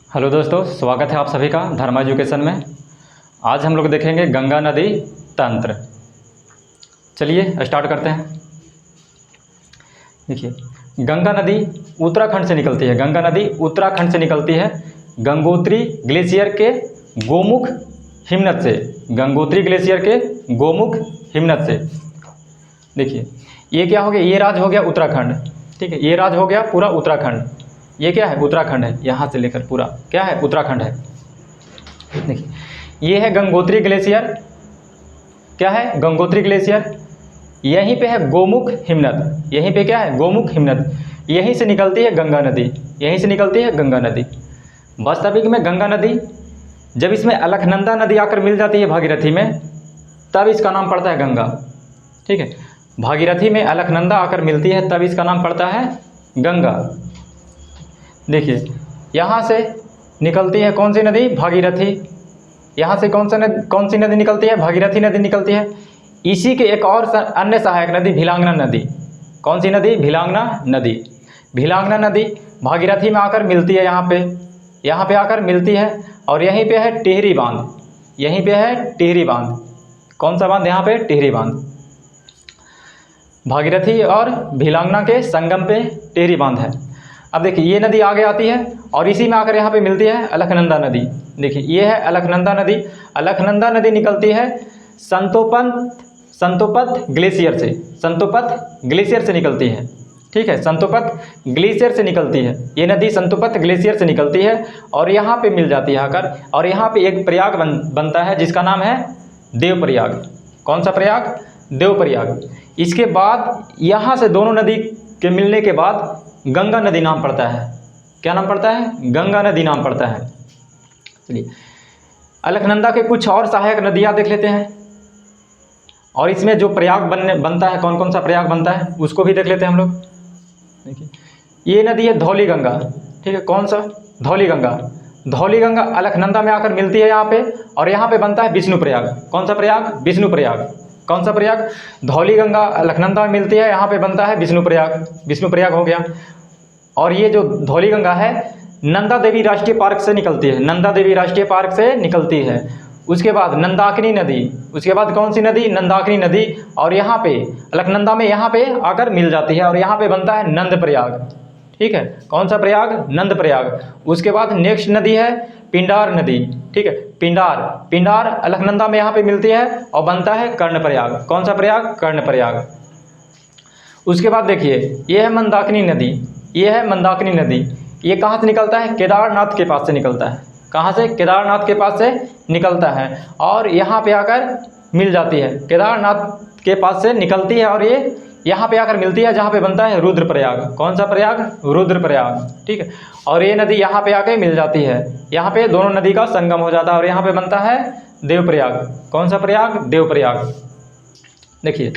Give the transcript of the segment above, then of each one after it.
Hello दोस्तों, स्वागत है आप सभी का धर्मा एजुकेशन में। आज हम लोग देखेंगे गंगा नदी तंत्र। चलिए स्टार्ट करते हैं। देखिए, गंगा नदी उत्तराखंड से निकलती है। गंगा नदी उत्तराखंड से निकलती है गंगोत्री ग्लेशियर के गोमुख हिमनद से। गंगोत्री ग्लेशियर के गोमुख हिमनद से। देखिए, ये क्या हो गया, ये राज्य हो गया उत्तराखंड। ठीक है, ये राज्य हो गया पूरा उत्तराखंड। ये क्या है, उत्तराखंड है। यहाँ से लेकर पूरा क्या है, उत्तराखंड है। देखिए, ये है गंगोत्री ग्लेशियर। क्या है, गंगोत्री ग्लेशियर। यहीं पे है गोमुख हिमनद। यहीं पे क्या है, गोमुख हिमनद। यहीं से निकलती है गंगा नदी। यहीं से निकलती है गंगा नदी। वास्तविक में गंगा नदी जब इसमें अलकनंदा नदी आकर मिल जाती है भागीरथी में, तब इसका नाम पड़ता है गंगा। ठीक है, भागीरथी में अलकनंदा आकर मिलती है तब इसका नाम पड़ता है गंगा। देखिए, यहाँ से निकलती है कौन सी नदी, भागीरथी। यहाँ से कौन सी नदी निकलती है, भागीरथी नदी निकलती है। इसी के एक और अन्य सहायक नदी भिलांगना नदी। कौन सी नदी, भिलांगना नदी। भिलांगना नदी भागीरथी में आकर मिलती है। यहाँ पे आकर मिलती है और यहीं पे है टिहरी बांध। यहीं पे है टिहरी बांध। कौन सा बांध, यहाँ पे टिहरी बांध। भागीरथी और भिलांगना के संगम पे टिहरी बांध है। अब देखिए, ये नदी आगे आती है और इसी में आकर यहाँ पे मिलती है अलकनंदा नदी। देखिए, ये है अलकनंदा नदी। अलकनंदा नदी निकलती है संतोपत ग्लेशियर से। संतोपत ग्लेशियर से निकलती है। ठीक है, संतोपत ग्लेशियर से निकलती है ये नदी। संतोपत ग्लेशियर से निकलती है और यहाँ पे मिल जाती है आकर, और यहाँ पे एक प्रयाग बनता है जिसका नाम है देवप्रयाग। कौन सा प्रयाग, देवप्रयाग। इसके बाद यहाँ से दोनों नदी के मिलने के बाद गंगा नदी नाम पड़ता है। क्या नाम पड़ता है, गंगा नदी नाम पड़ता है। चलिए, अलकनंदा के कुछ और सहायक नदियाँ देख लेते हैं और इसमें जो प्रयाग बनता है, कौन कौन सा प्रयाग बनता है उसको भी देख लेते हैं हम लोग। देखिए, ये नदी है धौली गंगा। ठीक है, कौन सा, धौली गंगा। धौली गंगा अलकनंदा में आकर मिलती है यहाँ पे, और यहाँ पे बनता है विष्णु प्रयाग। कौन सा प्रयाग, विष्णु प्रयाग। कौन सा प्रयाग, धौली गंगा अलकनंदा में मिलती है, यहाँ पे बनता है विष्णु प्रयाग। विष्णु प्रयाग हो गया। और ये जो धौली गंगा है नंदा देवी राष्ट्रीय पार्क से निकलती है। नंदा देवी राष्ट्रीय पार्क से निकलती है। उसके बाद नंदाकिनी नदी। उसके बाद कौन सी नदी, नंदाकिनी नदी। और यहाँ पे अलकनंदा में यहाँ पे आकर मिल जाती है और यहाँ पे बनता है नंद प्रयाग। ठीक है, कौन सा प्रयाग, नंद प्रयाग। उसके बाद नेक्स्ट नदी है पिंडार नदी। ठीक है, पिंडार अलकनंदा में यहाँ पे मिलती है और बनता है कर्ण प्रयाग। कौन सा प्रयाग, कर्ण प्रयाग। उसके बाद देखिए, ये है मंदाकिनी नदी। ये है मंदाकिनी नदी। ये कहाँ से निकलता है, केदारनाथ के पास से निकलता है। कहाँ से, केदारनाथ के पास से निकलता है और यहाँ पे आकर मिल जाती है। केदारनाथ के पास से निकलती है और ये यहाँ पे आकर मिलती है जहाँ पे बनता है रुद्रप्रयाग। कौन सा प्रयाग, रुद्रप्रयाग। ठीक है, और ये नदी यहाँ पे आके मिल जाती है। यहाँ पे दोनों नदी का संगम हो जाता है और यहाँ पे बनता है देवप्रयाग। कौन सा प्रयाग, देवप्रयाग। देखिए,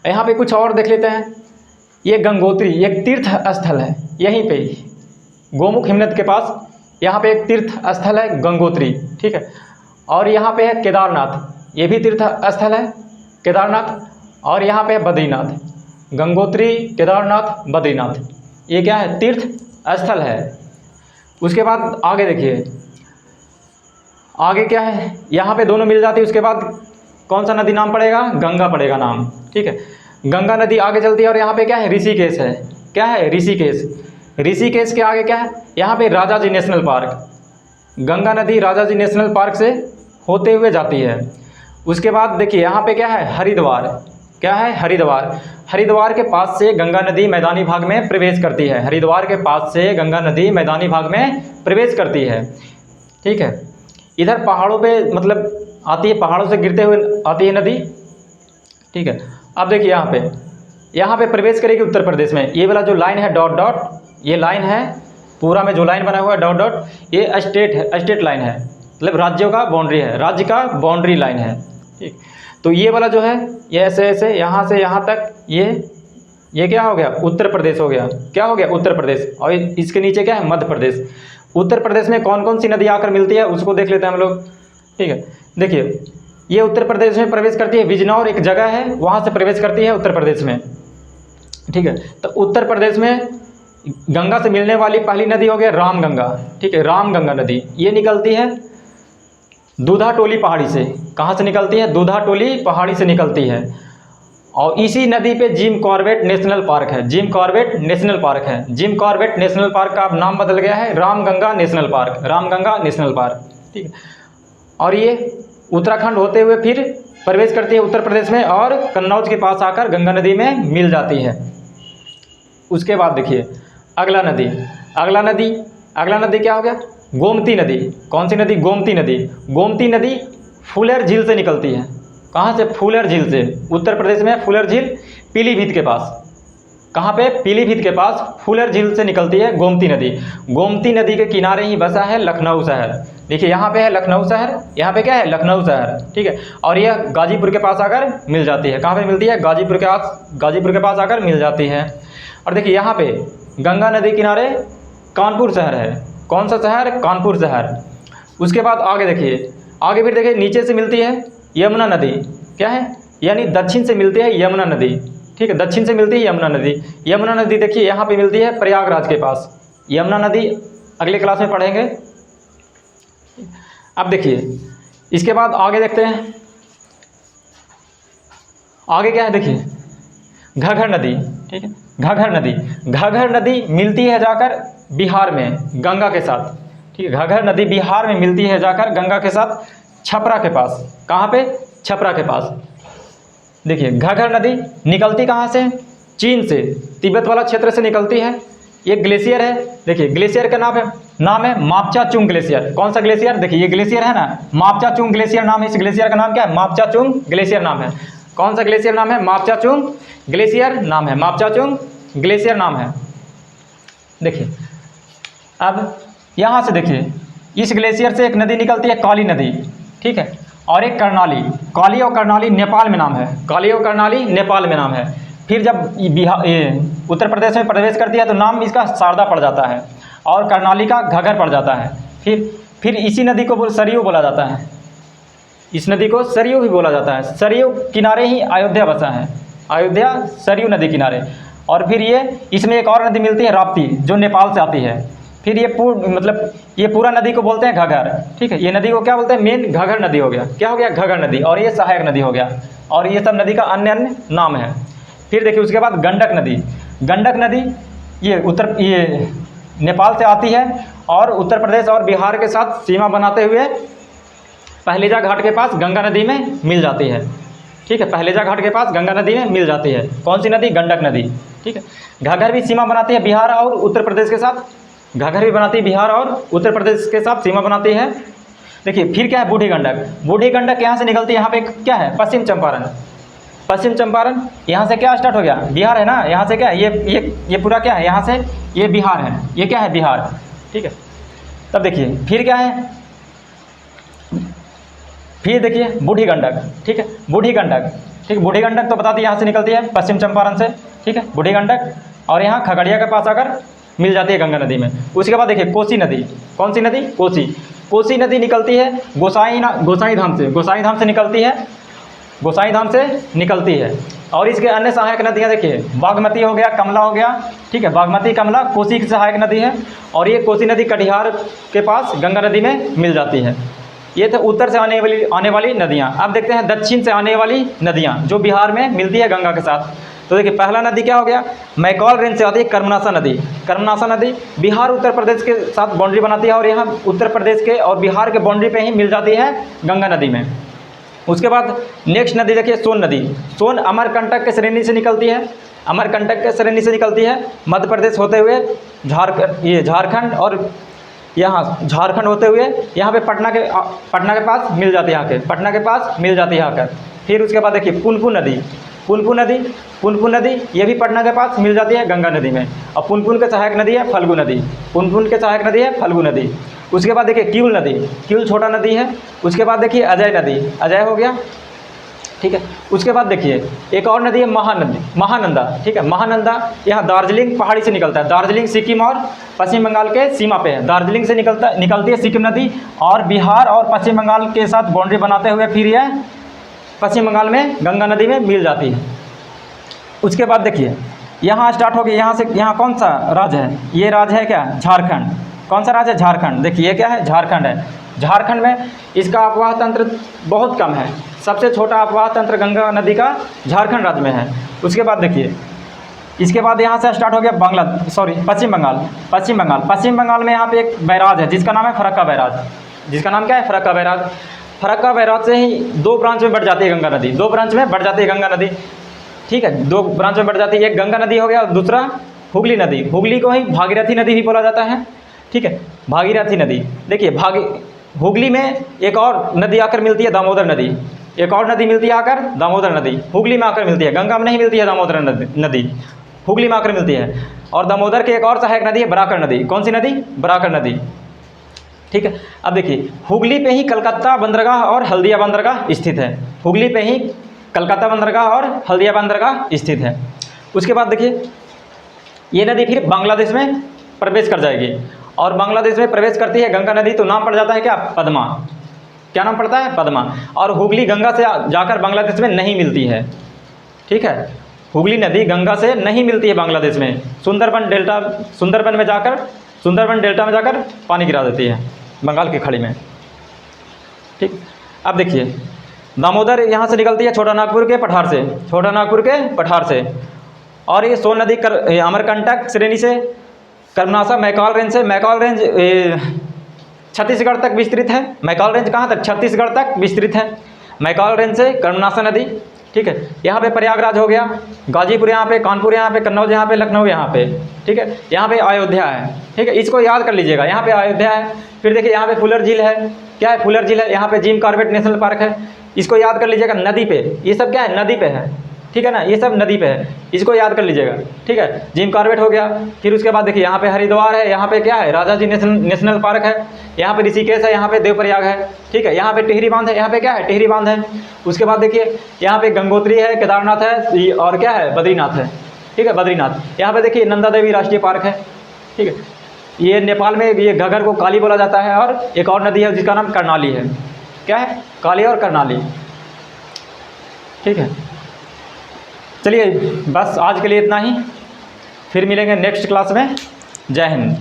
यहाँ पे कुछ और देख लेते हैं। ये गंगोत्री एक तीर्थ स्थल है। यहीं पे गोमुख हिमनद के पास यहाँ पे एक तीर्थ स्थल है गंगोत्री। ठीक है, और यहाँ पे है केदारनाथ। ये भी तीर्थ स्थल है केदारनाथ। और यहाँ पे है बद्रीनाथ। गंगोत्री, केदारनाथ, बद्रीनाथ, ये क्या है, तीर्थ स्थल है। उसके बाद आगे देखिए, आगे क्या है, यहाँ पे दोनों मिल जाती है। उसके बाद कौन सा नदी नाम पड़ेगा, गंगा पड़ेगा नाम। ठीक है, गंगा नदी आगे चलती है और यहाँ पे क्या है, ऋषिकेश है। क्या है, ऋषिकेश। ऋषिकेश के आगे क्या है, यहाँ पे राजाजी नेशनल पार्क। गंगा नदी राजाजी नेशनल पार्क से होते हुए जाती है। उसके बाद देखिए, यहाँ पे क्या है, हरिद्वार। क्या है, हरिद्वार। हरिद्वार के पास से गंगा नदी मैदानी भाग में प्रवेश करती है। हरिद्वार के पास से गंगा नदी मैदानी भाग में प्रवेश करती है। ठीक है, इधर पहाड़ों पे मतलब आती है, पहाड़ों से गिरते हुए आती है नदी। ठीक है, अब देखिए, यहाँ पे प्रवेश करेगी उत्तर प्रदेश में। ये वाला जो लाइन है डॉट डॉट, ये लाइन है पूरा में जो लाइन बना हुआ है डॉट डॉट, ये स्टेट है, स्टेट लाइन है, मतलब राज्यों का बाउंड्री है, राज्य का बाउंड्री लाइन है। ठीक, तो ये वाला जो है ये ऐसे ऐसे यहाँ से यहाँ तक ये क्या हो गया, उत्तर प्रदेश हो गया। क्या हो गया, उत्तर प्रदेश। और इसके नीचे क्या है, मध्य प्रदेश। उत्तर प्रदेश में कौन कौन सी नदी आकर मिलती है उसको देख लेते हैं हम लोग। ठीक है, देखिए, ये उत्तर प्रदेश में प्रवेश करती है। बिजनौर एक जगह है, वहाँ से प्रवेश करती है उत्तर प्रदेश में। ठीक है, तो उत्तर प्रदेश में गंगा से मिलने वाली पहली नदी हो गया रामगंगा, ठीक है, रामगंगा नदी। ये निकलती है दूधा टोली पहाड़ी से। कहाँ से निकलती है? दूधा टोली पहाड़ी से निकलती है। और इसी नदी पे जिम कॉर्बेट नेशनल पार्क है। जिम कॉर्बेट नेशनल पार्क है। जिम कॉर्बेट नेशनल पार्क का अब नाम बदल गया है Ramganga national park, Ramganga national park, ठीक है। और ये उत्तराखंड होते हुए फिर प्रवेश करती है उत्तर प्रदेश में और कन्नौज के पास आकर गंगा नदी में मिल जाती है। उसके बाद देखिए अगला नदी, अगला नदी क्या हो गया? गोमती नदी। कौन सी नदी? गोमती नदी। गोमती नदी फुलेर झील से निकलती है। कहाँ से? फुलेर झील से। उत्तर प्रदेश में फुलेर झील पीलीभीत के पास। कहाँ पे? पीलीभीत के पास फुलेर झील से निकलती है गोमती नदी। गोमती नदी के किनारे ही बसा है लखनऊ शहर। देखिए यहाँ पे है लखनऊ शहर, यहाँ पे क्या है? लखनऊ शहर, ठीक है। और यह गाजीपुर के पास आकर मिल जाती है। कहाँ पे मिलती है? गाजीपुर के पास आकर मिल जाती है। और देखिए यहाँ पे गंगा नदी किनारे कानपुर शहर है। कौन सा शहर? कानपुर शहर। उसके बाद आगे देखिए, आगे फिर देखिए नीचे से मिलती है यमुना नदी। क्या है? यानी दक्षिण से मिलती है यमुना नदी, ठीक है, दक्षिण से मिलती है यमुना नदी। यमुना नदी देखिए यहाँ पे मिलती है प्रयागराज के पास। यमुना नदी अगले क्लास में पढ़ेंगे। अब देखिए इसके बाद आगे देखते हैं, आगे क्या है? देखिए घाघर नदी, ठीक है, घाघर नदी। घाघर नदी मिलती है जाकर बिहार में गंगा के साथ, ठीक है। घाघर नदी बिहार में मिलती है जाकर गंगा के साथ छपरा के पास। कहाँ पे? छपरा के पास। देखिए घाघर नदी निकलती कहाँ से? चीन से, तिब्बत वाला क्षेत्र से निकलती है। ये ग्लेशियर है। देखिए ग्लेशियर का नाम है मापचाचुंग ग्लेशियर। कौन सा ग्लेशियर? देखिए ये ग्लेशियर है ना, मापचाचुंग ग्लेशियर नाम है। इस ग्लेशियर का नाम क्या है? मापचाचुंग ग्लेशियर नाम है। कौन सा ग्लेशियर नाम है? मापचाचुंग ग्लेशियर नाम है। मापचाचुंग ग्लेशियर नाम है। देखिए अब यहाँ से देखिए इस ग्लेशियर से एक नदी निकलती है काली नदी, ठीक है, और एक कर्णाली। काली और कर्णाली नेपाल में नाम है। काली और कर्णाली नेपाल में नाम है। फिर जब उत्तर प्रदेश में प्रवेश करती है तो नाम इसका शारदा पड़ जाता है और कर्णाली का घाघर पड़ जाता है। फिर इसी नदी को सरयू बोला जाता है। इस नदी को सरयू भी बोला जाता है। सरयू किनारे ही अयोध्या बसा है। अयोध्या सरयू नदी किनारे। और फिर इसमें एक और नदी मिलती है राप्ती, जो नेपाल से आती है। फिर ये पूरा नदी को बोलते हैं घाघर, ठीक है। ये नदी को क्या बोलते हैं? मेन घाघर नदी हो गया। क्या हो गया? घाघर नदी। और ये सहायक नदी हो गया। और ये सब नदी का अन्य अन्य नाम है। फिर देखिए उसके बाद गंडक नदी। गंडक नदी ये नेपाल से आती है और उत्तर प्रदेश और बिहार के साथ सीमा बनाते हुए पहलेजा घाट के पास गंगा नदी में मिल जाती है, ठीक है। पहलेजा घाट के पास गंगा नदी में मिल जाती है। कौन सी नदी? गंडक नदी, ठीक है। घाघर भी सीमा बनाती है बिहार और उत्तर प्रदेश के साथ। घाघर भी बनाती है बिहार और उत्तर प्रदेश के साथ सीमा बनाती है। देखिए फिर क्या है? बूढ़ी गंडक। बूढ़ी गंडक यहाँ से निकलती है। यहाँ पे क्या है? पश्चिम चंपारण। पश्चिम चंपारण यहाँ से क्या स्टार्ट हो गया? बिहार है ना। यहाँ से क्या है? ये पूरा क्या है? यहाँ से ये बिहार है। ये क्या है? बिहार, ठीक है। तब देखिए फिर क्या है? फिर देखिए बूढ़ी गंडक, ठीक है। बूढ़ी गंडक, ठीक है। बूढ़ी गंडक तो बता दी यहाँ से निकलती है पश्चिम चंपारण से, ठीक है, बूढ़ी गंडक। और यहाँ खगड़िया के पास आकर मिल जाती है गंगा नदी में। उसके बाद देखिए कोसी नदी। कौन सी नदी? कोसी। कोसी नदी निकलती है गोसाई धाम से। गोसाई धाम से निकलती है। गोसाई धाम से निकलती है। और इसके अन्य सहायक नदियाँ देखिए बागमती हो गया, कमला हो गया, ठीक है। बागमती, कमला कोसी की सहायक नदी है। और ये कोसी नदी कटिहार के पास गंगा नदी में मिल जाती है। ये थे उत्तर से आने वाली नदियाँ। अब देखते हैं दक्षिण से आने वाली नदियाँ जो बिहार में मिलती है गंगा के साथ। तो देखिए पहला नदी क्या हो गया? मैकॉल रेंज से आती है कर्मनासा नदी। कर्मनासा नदी बिहार उत्तर प्रदेश के साथ बाउंड्री बनाती है और यहाँ उत्तर प्रदेश के और बिहार के बाउंड्री पे ही मिल जाती है गंगा नदी में। उसके बाद नेक्स्ट नदी देखिए सोन नदी। सोन अमरकंटक के श्रेणी से निकलती है। अमरकंटक के श्रेणी से निकलती है मध्य प्रदेश होते हुए झारखंड और यहाँ झारखंड होते हुए यहाँ पे पटना के पास मिल जाती है। यहाँ के पटना के पास मिल जाती है आकर। फिर उसके बाद देखिए पुनपुन नदी। पुनपुन नदी ये भी पटना के पास मिल जाती है गंगा नदी में। और पुनपुन के सहायक नदी है फल्गु नदी। पुनपुन के सहायक नदी है फल्गु नदी। उसके बाद देखिए क्यूल नदी। क्यूल छोटा नदी है। उसके बाद देखिए अजय नदी। अजय हो गया, ठीक है। उसके बाद देखिए एक और नदी है महानंदा, ठीक है। महानंदा यहाँ दार्जिलिंग पहाड़ी से निकलता है। दार्जिलिंग सिक्किम और पश्चिम बंगाल के सीमा पे है। दार्जिलिंग से निकलती है सिक्किम नदी और बिहार और पश्चिम बंगाल के साथ बाउंड्री बनाते हुए फिर यह पश्चिम बंगाल में गंगा नदी में मिल जाती है। उसके बाद देखिए यहाँ स्टार्ट हो गया, यहाँ से यहाँ कौन सा राज्य है? ये राज्य है क्या? झारखंड। कौन सा राज्य है? झारखंड। देखिए ये क्या है? झारखंड है। झारखंड में इसका अपवाह तंत्र बहुत कम है। सबसे छोटा अपवाह तंत्र गंगा नदी का झारखंड राज्य में है। उसके बाद देखिए, इसके बाद यहाँ से स्टार्ट हो गया पश्चिम बंगाल। पश्चिम बंगाल में यहाँ पे एक बैराज है जिसका नाम है फरक्का बैराज। जिसका नाम क्या है? फरक्का बैराज। फरक्का बैराज से ही 2 ब्रांच में बढ़ जाती है गंगा नदी। 2 ब्रांच में बढ़ जाती है गंगा नदी। ठीक है, 2 ब्रांच में बढ़ जाती है। एक गंगा नदी हो गया और दूसरा हुगली नदी। हुगली को ही भागीरथी नदी भी बोला जाता है। ठीक है, भागीरथी नदी। देखिए हुगली में एक और नदी आकर मिलती है, दामोदर नदी। एक और नदी मिलती है आकर, दामोदर नदी। हुगली में आकर मिलती है, गंगा में नहीं मिलती है दामोदर नदी, हुगली में आकर मिलती है। और दामोदर के एक और सहायक नदी है बराकर नदी। कौन सी नदी? बराकर नदी। ठीक है, अब देखिए हुगली पे ही कलकत्ता बंदरगाह और हल्दिया बंदरगाह स्थित है। हुगली पे ही कलकत्ता बंदरगाह और हल्दिया बंदरगाह स्थित है। उसके बाद देखिए ये नदी फिर बांग्लादेश में प्रवेश कर जाएगी, और बांग्लादेश में प्रवेश करती है गंगा नदी, तो नाम पड़ जाता है क्या? पद्मा। क्या नाम पड़ता है? पद्मा। और हुगली गंगा से जाकर बांग्लादेश में नहीं मिलती है। ठीक है, हुगली नदी गंगा से नहीं मिलती है बांग्लादेश में। सुंदरबन डेल्टा में जाकर पानी गिरा देती है बंगाल की खाड़ी में। ठीक, अब देखिए दामोदर यहाँ से निकलती है छोटा नागपुर के पठार से, और ये सोन नदी अमरकंटक श्रेणी से कर्मनासा मैकाल रेंज छत्तीसगढ़ तक विस्तृत है। मैकाल रेंज कहाँ तक? छत्तीसगढ़ तक विस्तृत है। मैकाल रेंज से कर्मनासा नदी। ठीक है, यहाँ पे प्रयागराज हो गया, गाजीपुर यहाँ पे, कानपुर यहाँ पे, कन्नौज यहाँ पे, लखनऊ यहाँ पे। ठीक है, यहाँ पे अयोध्या है। ठीक है, इसको याद कर लीजिएगा, यहाँ पे अयोध्या है। फिर देखिए यहाँ पे फुलर झील है। क्या है? फुलर झील है। यहाँ पे जिम कॉर्बेट नेशनल पार्क है। इसको याद कर लीजिएगा, नदी पे। ये सब क्या है? नदी पे है। ठीक है ना, ये सब नदी पे है, इसको याद कर लीजिएगा। ठीक है, जिम कॉर्बेट हो गया। फिर उसके बाद देखिए यहाँ पे हरिद्वार है, यहाँ पे क्या है? राजा जी नेशनल पार्क है। यहाँ पे ऋषिकेश है, यहाँ पे देवप्रयाग है। ठीक है, यहाँ पे टिहरी बांध है। यहाँ पे क्या है? टिहरी बांध है। उसके बाद देखिए यहाँ पे गंगोत्री है, केदारनाथ है, और क्या है? बद्रीनाथ है। ठीक है, बद्रीनाथ। यहाँ पे देखिए नंदा देवी राष्ट्रीय पार्क है। ठीक है, ये नेपाल में ये घग्गर को काली बोला जाता है। और एक और नदी है जिसका नाम कर्णाली है। क्या है? काली और कर्णाली। ठीक है, चलिए बस आज के लिए इतना ही, फिर मिलेंगे नेक्स्ट क्लास में। जय हिंद।